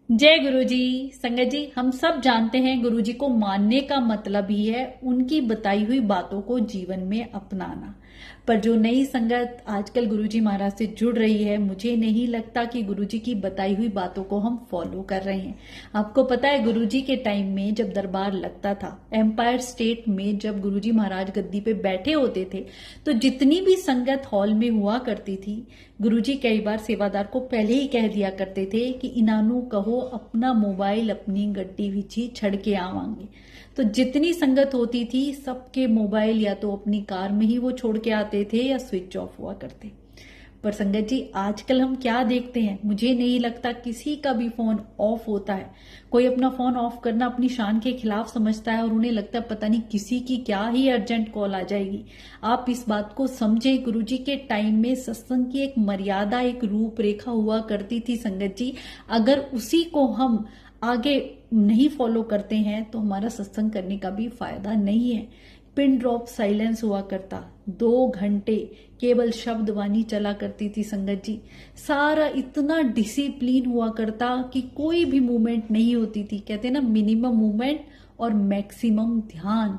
जय गुरुजी। संगत जी, हम सब जानते हैं गुरुजी को मानने का मतलब ही है उनकी बताई हुई बातों को जीवन में अपनाना। पर जो नई संगत आजकल गुरुजी महाराज से जुड़ रही है, मुझे नहीं लगता कि गुरुजी की बताई हुई बातों को हम फॉलो कर रहे हैं। आपको पता है, गुरुजी के टाइम में जब दरबार लगता था, एम्पायर स्टेट में जब गुरुजी महाराज गद्दी पे बैठे होते थे, तो जितनी भी संगत हॉल में हुआ करती थी, गुरुजी कई बार सेवादार को पहले ही कह दिया करते थे कि इनानू कहो अपना मोबाइल अपनी गड्डी विची छड़ के आवांगे। तो जितनी संगत होती थी, सबके मोबाइल या तो अपनी कार में ही वो छोड़ के आते थे या स्विच ऑफ हुआ करते। पर संगत जी, आजकल हम क्या देखते हैं, मुझे नहीं लगता किसी का भी फोन ऑफ होता है। कोई अपना फोन ऑफ करना अपनी शान के खिलाफ समझता है और उन्हें लगता है पता नहीं किसी की क्या ही अर्जेंट कॉल आ जाएगी। आप इस बात को समझें, गुरुजी के टाइम में सत्संग की एक मर्यादा, एक रूपरेखा हुआ करती थी संगत जी। अगर उसी को हम आगे नहीं फॉलो करते हैं तो हमारा सत्संग करने का भी फायदा नहीं है। पिन ड्रॉप साइलेंस हुआ करता, 2 घंटे केवल शब्दवाणी चला करती थी संगत जी। सारा इतना डिसिप्लिन हुआ करता कि कोई भी मूवमेंट नहीं होती थी। कहते ना, मिनिमम मूवमेंट और मैक्सिमम ध्यान।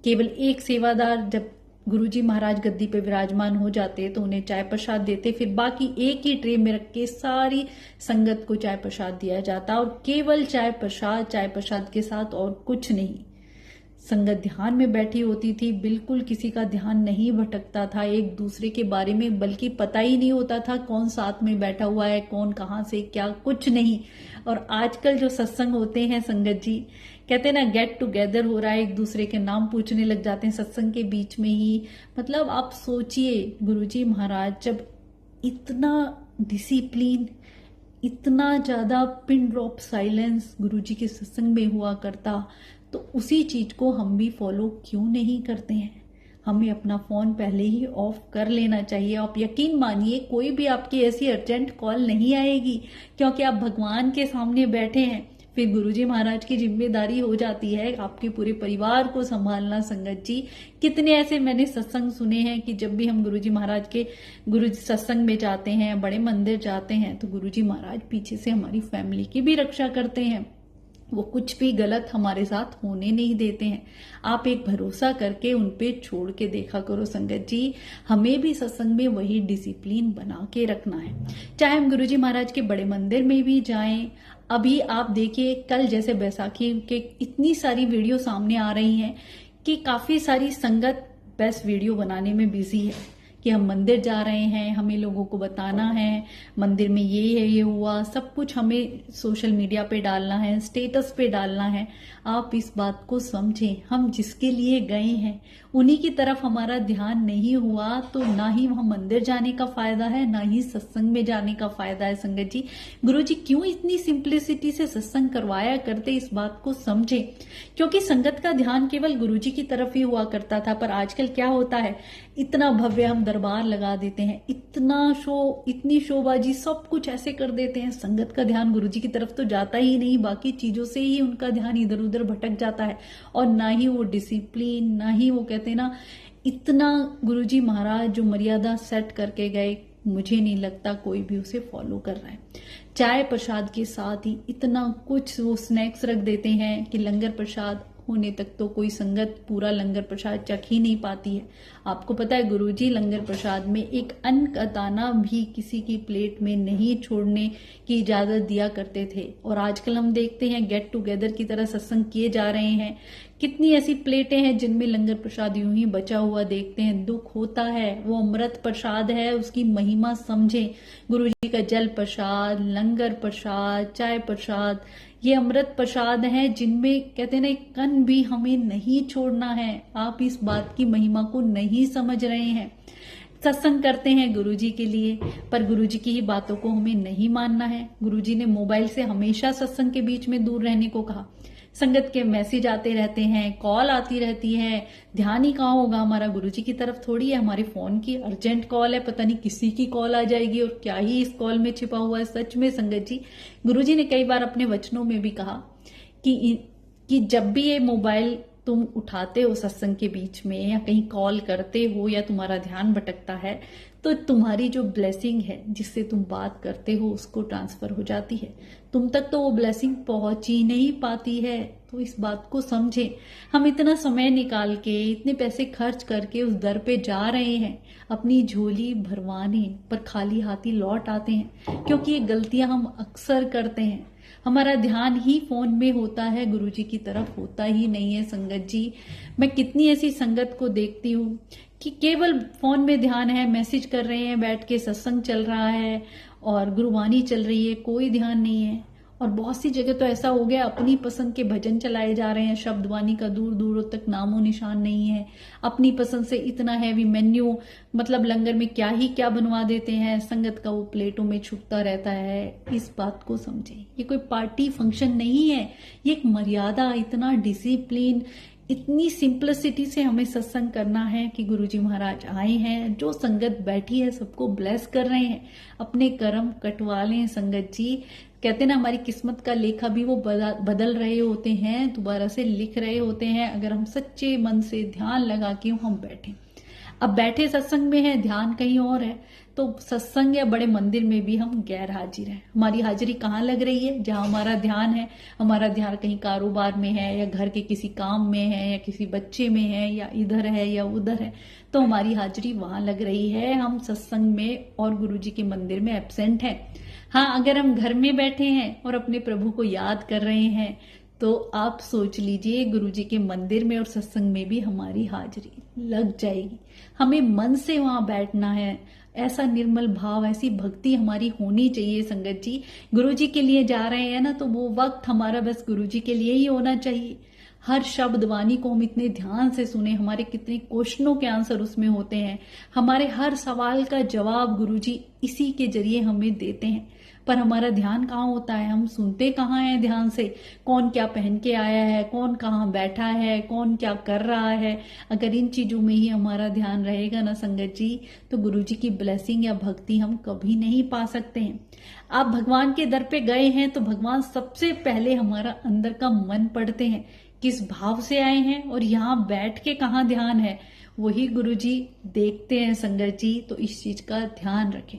केवल एक सेवादार जब गुरुजी महाराज गद्दी पे विराजमान हो जाते तो उन्हें चाय प्रसाद देते, फिर बाकी एक ही ट्रे में रख के सारी संगत को चाय प्रसाद दिया जाता, और केवल चाय प्रसाद के साथ और कुछ नहीं। संगत ध्यान में बैठी होती थी, बिल्कुल किसी का ध्यान नहीं भटकता था एक दूसरे के बारे में, बल्कि पता ही नहीं होता था कौन साथ में बैठा हुआ है, कौन कहां से क्या, कुछ नहीं। और आजकल जो सत्संग होते हैं संगत जी, कहते हैं ना, गेट टुगेदर हो रहा है, एक दूसरे के नाम पूछने लग जाते हैं सत्संग के बीच में ही। मतलब आप सोचिए, गुरुजी महाराज जब इतना डिसिप्लिन, इतना ज्यादा पिन ड्रॉप साइलेंस गुरुजी के सत्संग में हुआ करता, तो उसी चीज को हम भी फॉलो क्यों नहीं करते हैं। हमें अपना फोन पहले ही ऑफ कर लेना चाहिए। आप यकीन मानिए, कोई भी आपकी ऐसी अर्जेंट कॉल नहीं आएगी, क्योंकि आप भगवान के सामने बैठे हैं। फिर गुरुजी महाराज की जिम्मेदारी हो जाती है आपके पूरे परिवार को संभालना। संगत जी, कितने ऐसे मैंने सत्संग सुने हैं कि जब भी हम गुरुजी महाराज के सत्संग में जाते हैं, बड़े मंदिर जाते हैं, तो गुरुजी महाराज पीछे से हमारी फैमिली की भी रक्षा करते हैं। वो कुछ भी गलत हमारे साथ होने नहीं देते हैं। आप एक भरोसा करके उन पे छोड़ के देखा करो संगत जी। हमें भी सत्संग में वही डिसिप्लिन बना के रखना है, चाहे हम गुरुजी महाराज के बड़े मंदिर में भी जाएं। अभी आप देखिए, कल जैसे बैसाखी के इतनी सारी वीडियो सामने आ रही हैं कि काफी सारी संगत बेस्ट वीडियो बनाने में बिजी है कि हम मंदिर जा रहे हैं, हमें लोगों को बताना है मंदिर में ये है, ये हुआ, सब कुछ हमें सोशल मीडिया पे डालना है, स्टेटस पे डालना है। आप इस बात को समझें, हम जिसके लिए गए हैं उन्हीं की तरफ हमारा ध्यान नहीं हुआ तो ना ही वहां मंदिर जाने का फायदा है, ना ही सत्संग में जाने का फायदा है। संगत जी, गुरुजी क्यों इतनी सिंप्लिसिटी से सत्संग करवाया करते, इस बात को समझे। क्योंकि संगत का ध्यान केवल गुरुजी की तरफ ही हुआ करता था। पर आजकल क्या होता है, इतना भव्य हम दरबार लगा देते हैं, इतना शो, इतनी शोबाजी, सब कुछ ऐसे कर देते हैं, संगत का ध्यान गुरुजी की तरफ तो जाता ही नहीं, बाकी चीजों से ही उनका ध्यान इधर उधर भटक जाता है। और ना ही वो डिसिप्लिन, ना ही वो कहते हैं ना, इतना गुरुजी महाराज जो मर्यादा सेट करके गए, मुझे नहीं लगता कोई भी उसे फॉलो कर रहा है। चाय प्रसाद के साथ ही इतना कुछ वो स्नैक्स रख देते हैं कि लंगर प्रसाद होने तक तो कोई संगत पूरा लंगर प्रसाद चख ही नहीं पाती है। आपको पता है, गुरुजी लंगर प्रसाद में एक अन्न का दाना भी किसी की प्लेट में नहीं छोड़ने की इजाजत दिया करते थे। और आजकल हम देखते हैं गेट टुगेदर की तरह सत्संग किए जा रहे हैं, कितनी ऐसी प्लेटें हैं जिनमें लंगर प्रसाद यूं ही बचा हुआ देखते हैं। दुख होता है, वो अमृत प्रसाद है, उसकी महिमा समझें। गुरुजी का जल प्रसाद, लंगर प्रसाद, चाय प्रसाद, ये अमृत प्रसाद है जिनमें कहते हैं ना, एक कण भी हमें नहीं छोड़ना है। आप इस बात की महिमा को नहीं समझ रहे हैं। सत्संग करते हैं गुरुजी के लिए, पर गुरुजी की ही बातों को हमें नहीं मानना है। गुरुजी ने मोबाइल से हमेशा सत्संग के बीच में दूर रहने को कहा। संगत के मैसेज आते रहते हैं, कॉल आती रहती है, ध्यान ही कहाँ होगा हमारा गुरुजी की तरफ, थोड़ी है। हमारे फोन की अर्जेंट कॉल है, पता नहीं किसी की कॉल आ जाएगी और क्या ही इस कॉल में छिपा हुआ है। सच में संगत जी, गुरुजी ने कई बार अपने वचनों में भी कहा कि जब भी ये मोबाइल तुम उठाते हो सत्संग के बीच में, या कहीं कॉल करते हो, या तुम्हारा ध्यान भटकता है, तो तुम्हारी जो ब्लेसिंग है जिससे तुम बात करते हो उसको ट्रांसफर हो जाती है, तुम तक तो वो ब्लेसिंग पहुंच ही नहीं पाती है। तो इस बात को समझें। हम इतना समय निकाल के इतने पैसे खर्च करके उस दर पे जा रहे हैं अपनी झोली भरवाने, पर खाली हाथी लौट आते हैं, क्योंकि ये गलतियां हम अक्सर करते हैं। हमारा ध्यान ही फोन में होता है, गुरुजी की तरफ होता ही नहीं है संगत जी। मैं कितनी ऐसी संगत को देखती हूँ कि केवल फोन में ध्यान है, मैसेज कर रहे हैं बैठ के, सत्संग चल रहा है और गुरुवाणी चल रही है, कोई ध्यान नहीं है। और बहुत सी जगह तो ऐसा हो गया अपनी पसंद के भजन चलाए जा रहे हैं, शब्दवाणी का दूर दूर तक नामो निशान नहीं है। अपनी पसंद से इतना हैवी मेन्यू, मतलब लंगर में क्या ही क्या बनवा देते हैं, संगत का वो प्लेटों में छुपता रहता है। इस बात को समझें, ये कोई पार्टी फंक्शन नहीं है, ये एक मर्यादा, इतना डिसिप्लिन, इतनी सिंप्लिसिटी से हमें सत्संग करना है कि गुरुजी महाराज आए हैं, जो संगत बैठी है सबको ब्लेस कर रहे हैं। अपने कर्म कटवा लें संगत जी। कहते ना हमारी किस्मत का लेखा भी वो बदल रहे होते हैं, दोबारा से लिख रहे होते हैं, अगर हम सच्चे मन से ध्यान लगा के हम बैठे। अब बैठे सत्संग में है, ध्यान कहीं और है, तो सत्संग या बड़े मंदिर में भी हम गैर हाजिर हैं। हमारी हाजिरी कहाँ लग रही है? जहां हमारा ध्यान है। हमारा ध्यान कहीं कारोबार में है या घर के किसी काम में है या किसी बच्चे में है या इधर है या उधर है, तो हमारी हाजिरी वहां लग रही है। हम सत्संग में और गुरुजी के मंदिर में एब्सेंट हैं। हाँ, अगर हम घर में बैठे हैं और अपने प्रभु को याद कर रहे हैं तो आप सोच लीजिए गुरुजी के मंदिर में और सत्संग में भी हमारी हाजिरी लग जाएगी। हमें मन से वहां बैठना है, ऐसा निर्मल भाव, ऐसी भक्ति हमारी होनी चाहिए संगत जी। गुरुजी के लिए जा रहे हैं ना, तो वो वक्त हमारा बस गुरुजी के लिए ही होना चाहिए। हर शब्द वाणी को हम इतने ध्यान से सुने, हमारे कितने क्वेश्चनों के आंसर उसमें होते हैं, हमारे हर सवाल का जवाब गुरुजी इसी के जरिए हमें देते हैं। पर हमारा ध्यान कहाँ होता है? हम सुनते कहाँ हैं ध्यान से? कौन क्या पहन के आया है, कौन कहाँ बैठा है, कौन क्या कर रहा है? अगर इन चीजों में ही हमारा ध्यान रहेगा ना संगत जी, तो गुरुजी की ब्लेसिंग या भक्ति हम कभी नहीं पा सकते हैं। आप भगवान के दर पे गए हैं तो भगवान सबसे पहले हमारा अंदर का मन पढ़ते हैं, किस भाव से आए हैं और यहाँ बैठ के कहाँ ध्यान है, वही गुरुजी देखते हैं संगत जी। तो इस चीज का ध्यान रखें।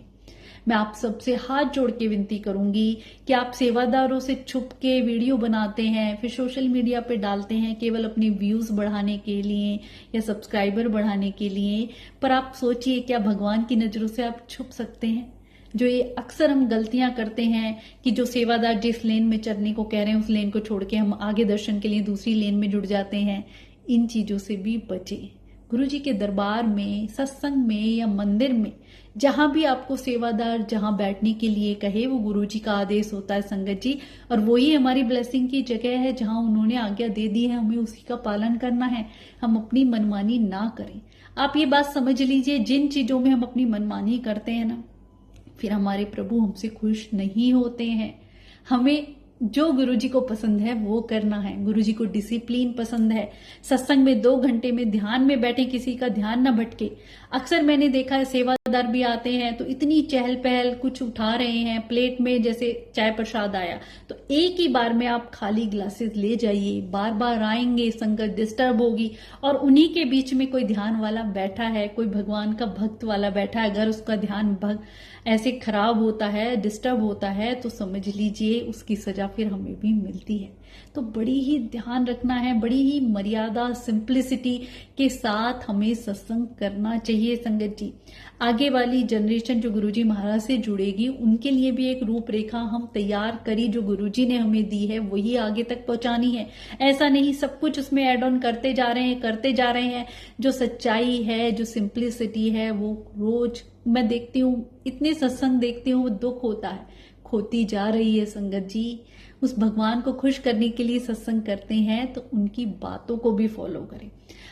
मैं आप सबसे हाथ जोड़ के विनती करूंगी कि आप सेवादारों से छुप के वीडियो बनाते हैं, फिर सोशल मीडिया पे डालते हैं केवल अपने व्यूज बढ़ाने के लिए या सब्सक्राइबर बढ़ाने के लिए, पर आप सोचिए क्या भगवान की नजरों से आप छुप सकते हैं? जो ये अक्सर हम गलतियां करते हैं कि जो सेवादार जिस लेन में चलने को कह रहे हैं उस लेन को छोड़ के हम आगे दर्शन के लिए दूसरी लेन में जुड़ जाते हैं। इन चीजों से भी बचे। गुरुजी के दरबार में, सत्संग में या मंदिर में, जहां भी आपको सेवादार जहां बैठने के लिए कहे, वो गुरुजी का आदेश होता है संगत जी। और वही हमारी ब्लेसिंग की जगह है, जहां उन्होंने आज्ञा दे दी है, हमें उसी का पालन करना है। हम अपनी मनमानी ना करें। आप ये बात समझ लीजिए, जिन चीजों में हम अपनी मनमानी करते हैं ना, फिर हमारे प्रभु हमसे खुश नहीं होते हैं। हमें जो गुरुजी को पसंद है वो करना है। गुरुजी को डिसिप्लिन पसंद है। सत्संग में 2 घंटे में ध्यान में बैठे, किसी का ध्यान ना भटके। अक्सर मैंने देखा है सेवादार भी आते हैं तो इतनी चहल पहल, कुछ उठा रहे हैं प्लेट में, जैसे चाय प्रसाद आया तो एक ही बार में आप खाली ग्लासेस ले जाइए। बार बार आएंगे, संगत डिस्टर्ब होगी। और उन्हीं के बीच में कोई ध्यान वाला बैठा है, कोई भगवान का भक्त वाला बैठा है, अगर उसका ध्यान ऐसे खराब होता है, डिस्टर्ब होता है, तो समझ लीजिए उसकी सजा फिर हमें भी मिलती है। तो बड़ी ही ध्यान रखना है, बड़ी ही मर्यादा, सिंप्लिसिटी के साथ हमें सत्संग करना चाहिए संगत जी। आगे वाली जनरेशन जो गुरुजी महाराज से जुड़ेगी, उनके लिए भी एक रूपरेखा हम तैयार करी, जो गुरुजी ने हमें दी है वही आगे तक पहुंचानी है। ऐसा नहीं सब कुछ उसमें ऐड ऑन करते जा रहे हैं। जो सच्चाई है, जो सिंप्लिसिटी है, वो रोज मैं देखती हूँ, इतने सत्संग देखती हूँ, वो दुख होता है, खोती जा रही है संगत जी। उस भगवान को खुश करने के लिए सत्संग करते हैं तो उनकी बातों को भी फॉलो करें।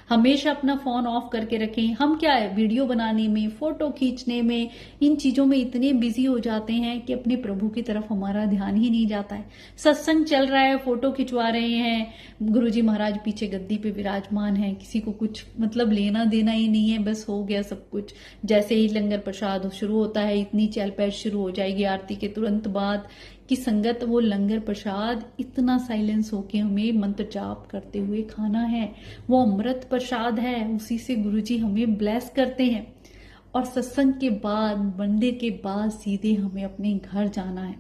हमेशा अपना फोन ऑफ करके रखें। हम क्या है, वीडियो बनाने में, फोटो खींचने में, इन चीजों में इतने बिजी हो जाते हैं कि अपने प्रभु की तरफ हमारा ध्यान ही नहीं जाता है। सत्संग चल रहा है, फोटो खिंचवा रहे हैं, गुरुजी महाराज पीछे गद्दी पे विराजमान है, किसी को कुछ मतलब लेना देना ही नहीं है, बस हो गया सब कुछ। जैसे ही लंगर प्रसाद शुरू होता है, इतनी चहल पहल शुरू हो जाएगी आरती के तुरंत बाद कि संगत वो लंगर प्रसाद इतना साइलेंस होके हमें मंत्र जाप करते हुए खाना है। वो अमृत प्रसाद है, उसी से गुरुजी हमें ब्लेस करते हैं। और सत्संग के बाद, मंदिर के बाद सीधे हमें अपने घर जाना है।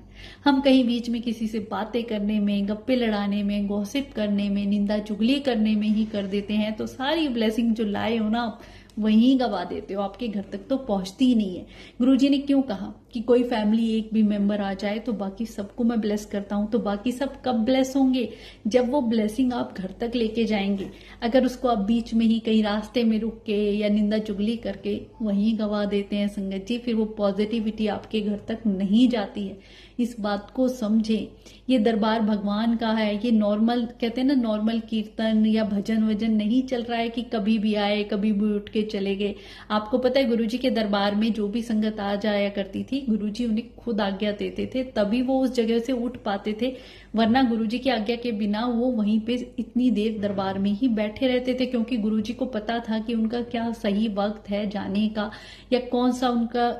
हम कहीं बीच में किसी से बातें करने में, गप्पे लड़ाने में, गॉसिप करने में, निंदा चुगली करने में ही कर देते हैं तो सारी ब्लेसिंग जो लाए हो ना आप, वहीं गवा देते हो, आपके घर तक तो पहुंचती ही नहीं है। गुरुजी ने क्यों कहा कि कोई फैमिली एक भी मेंबर आ जाए तो बाकी सबको मैं ब्लेस करता हूं, तो बाकी सब कब ब्लेस होंगे? जब वो ब्लेसिंग आप घर तक लेके जाएंगे। अगर उसको आप बीच में ही कहीं रास्ते में रुक के या निंदा चुगली करके वहीं गवा देते हैं संगत जी, फिर वो पॉजिटिविटी आपके घर तक नहीं जाती है। इस बात को समझें। ये दरबार भगवान का है, ये नॉर्मल कहते हैं ना, नॉर्मल कीर्तन या भजन वजन नहीं चल रहा है कि कभी भी आए कभी भी उठ के चले गए। आपको पता है गुरुजी के दरबार में जो भी संगत आ जाया करती थी, गुरुजी उन्हें खुद आज्ञा देते थे, तभी वो उस जगह से उठ पाते थे, वरना गुरुजी की आज्ञा के बिना वो वहीं पे इतनी देर दरबार में ही बैठे रहते थे, क्योंकि गुरुजी को पता था कि उनका क्या सही वक्त है जाने का या कौन सा उनका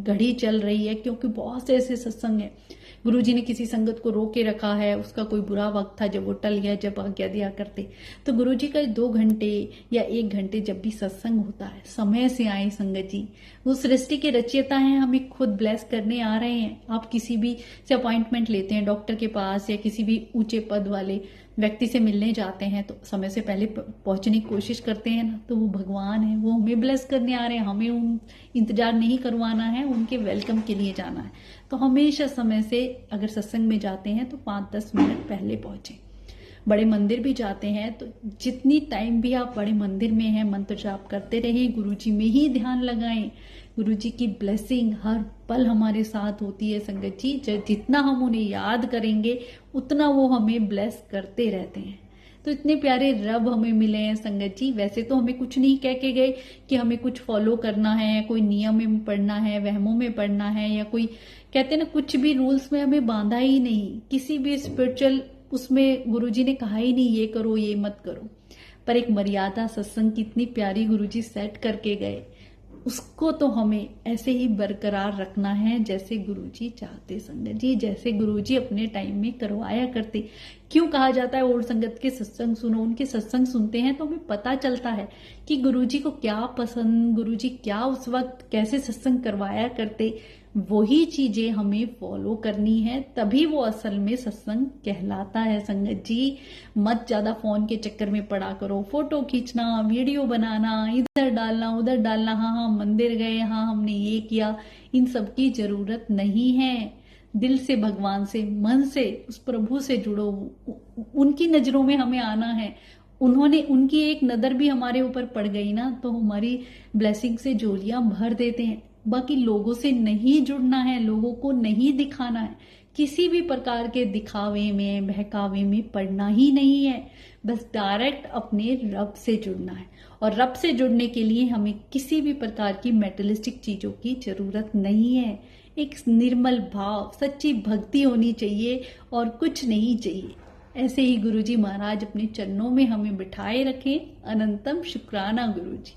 घड़ी चल रही है, क्योंकि बहुत से ऐसे सत्संग है। गुरुजी ने किसी संगत को रोक के रखा है, उसका कोई बुरा वक्त था जब वो टल गया, जब आज्ञा दिया करते, तो गुरुजी का 2 घंटे या 1 घंटे जब भी सत्संग होता है, समय से आए संगत जी। वो सृष्टि के रचयिता हैं, हमें खुद ब्लेस करने आ रहे हैं। आप किसी भी से अपॉइंटमेंट लेते हैं डॉक्टर के पास या किसी भी ऊंचे पद वाले व्यक्ति से मिलने जाते हैं तो समय से पहले पहुंचने की कोशिश करते हैं ना, तो वो भगवान है, वो हमें ब्लेस करने आ रहे हैं। हमें उन इंतजार नहीं करवाना है, उनके वेलकम के लिए जाना है। तो हमेशा समय से अगर सत्संग में जाते हैं तो 5-10 मिनट पहले पहुंचे। बड़े मंदिर भी जाते हैं तो जितनी टाइम भी आप बड़े मंदिर में हैं, मंत्र जाप करते रहें, गुरुजी में ही ध्यान लगाएं। गुरुजी की ब्लेसिंग हर पल हमारे साथ होती है संगत जी। जितना हम उन्हें याद करेंगे उतना वो हमें ब्लेस करते रहते हैं। तो इतने प्यारे रब हमें मिले हैं संगत जी। वैसे तो हमें कुछ नहीं कह के गए कि हमें कुछ फॉलो करना है, कोई नियम में पढ़ना है, वहमों में पढ़ना है, या कोई कहते हैं ना कुछ भी रूल्स में हमें बांधा ही नहीं। किसी भी स्पिरिचुअल उसमें गुरुजी ने कहा ही नहीं ये करो ये मत करो, पर एक मर्यादा सत्संग की इतनी प्यारी गुरुजी सेट करके गए, उसको तो हमें ऐसे ही बरकरार रखना है जैसे गुरुजी चाहते संगत जी, जैसे गुरुजी अपने टाइम में करवाया करते। क्यों कहा जाता है ओल्ड संगत के सत्संग सुनो? उनके सत्संग सुनते हैं तो हमें पता चलता है कि गुरुजी को क्या पसंद, गुरुजी क्या उस वक्त कैसे सत्संग करवाया करते, वही चीजें हमें फॉलो करनी है, तभी वो असल में सत्संग कहलाता है संगत जी। मत ज्यादा फोन के चक्कर में पड़ा करो, फोटो खींचना, वीडियो बनाना, इधर डालना उधर डालना, हाँ मंदिर गए, हाँ हमने ये किया, इन सब की जरूरत नहीं है। दिल से भगवान से, मन से, उस प्रभु से जुड़ो। उनकी नजरों में हमें आना है। उनकी एक नजर भी हमारे ऊपर पड़ गई ना तो हमारी ब्लेसिंग से झोलियां भर देते हैं। बाकी लोगों से नहीं जुड़ना है, लोगों को नहीं दिखाना है, किसी भी प्रकार के दिखावे में बहकावे में पड़ना ही नहीं है। बस डायरेक्ट अपने रब से जुड़ना है, और रब से जुड़ने के लिए हमें किसी भी प्रकार की मेटलिस्टिक चीजों की जरूरत नहीं है। एक निर्मल भाव, सच्ची भक्ति होनी चाहिए और कुछ नहीं चाहिए। ऐसे ही गुरुजी महाराज अपने चरणों में हमें बिठाए रखें। अनंतम शुक्राना गुरुजी।